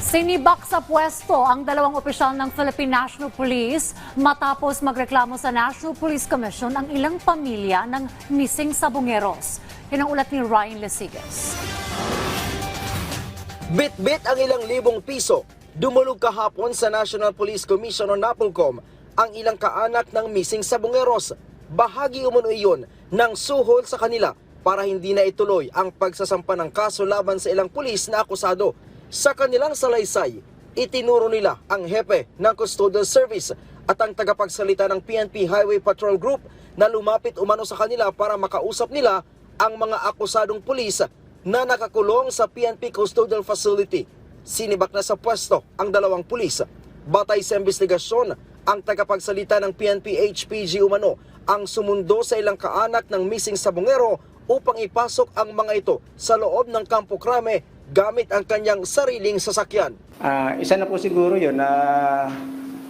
Sinibak sa pwesto ang dalawang opisyal ng Philippine National Police matapos magreklamo sa National Police Commission ang ilang pamilya ng missing sabongeros. Yan ang ulat ni Ryan Lesigas. Bit-bit ang ilang libong piso. Dumulog kahapon sa National Police Commission o NAPOLCOM ang ilang kaanak ng missing sabongeros. Bahagi umano iyon ng suhol sa kanila para hindi na ituloy ang pagsasampa ng kaso laban sa ilang pulis na akusado. Sa kanilang salaysay, itinuro nila ang hepe ng Custodial Service at ang tagapagsalita ng PNP Highway Patrol Group na lumapit umano sa kanila para makausap nila ang mga akusadong pulis na nakakulong sa PNP Custodial Facility. Sinibak na sa pwesto ang dalawang pulis. Batay sa investigasyon, ang tagapagsalita ng PNP HPG umano ang sumundo sa ilang kaanak ng missing sabongero upang ipasok ang mga ito sa loob ng Kampo Krame gamit ang kanyang sariling sasakyan. Isa na po siguro yun na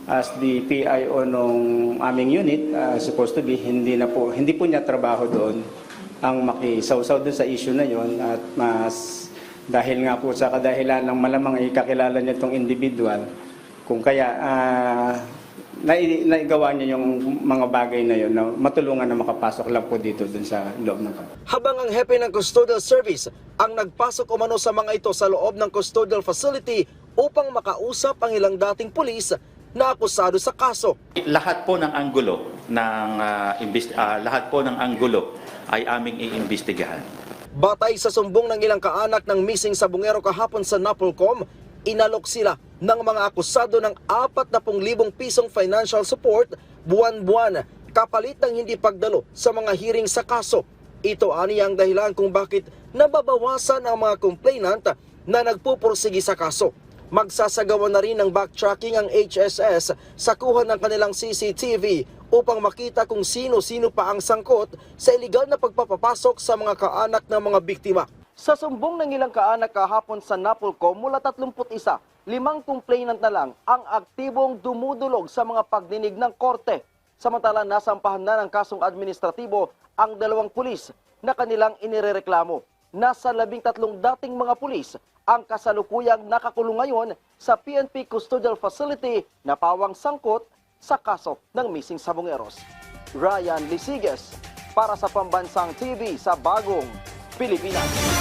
as the PIO nung aming unit, supposed to be, hindi po niya trabaho doon ang makisawsaw doon sa issue na yon at mas dahil nga po sa kadahilan ng malamang ikakilala niya itong individual, kung kaya naigawa niya yung mga bagay na yun na matulungan na makapasok lang po dito dun sa loob ng kampo. Habang ang hepe ng Custodial Service ang nagpasok umano sa mga ito sa loob ng custodial facility upang makausap ang ilang dating pulis na akusado sa kaso. Lahat po ng anggulo ay aming iimbestigahan. Batay sa sumbong ng ilang kaanak ng missing sabongero kahapon sa NAPOLCOM, inalok sila ng mga akusado ng 40,000 pisong financial support buwan-buwan kapalit ng hindi pagdalo sa mga hearing sa kaso. Ito ani ang dahilan kung bakit nababawasan ang mga complainant na nagpupursigi sa kaso. Magsasagawa na rin ng backtracking ang HSS sa kuha ng kanilang CCTV upang makita kung sino-sino pa ang sangkot sa iligal na pagpapapasok sa mga kaanak ng mga biktima. Sa sumbong ng ilang kaanak kahapon sa NAPOLCOM mula 31, 5 complainant na lang ang aktibong dumudulog sa mga pagdinig ng korte. Samantala nasampahan na ng kasong administratibo ang dalawang pulis na kanilang inirereklamo. Nasa 13 dating mga pulis ang kasalukuyang nakakulong ngayon sa PNP Custodial Facility na pawang sangkot sa kaso ng missing sabongeros. Ryan Lesigas para sa Pambansang TV sa Bagong Pilipinas.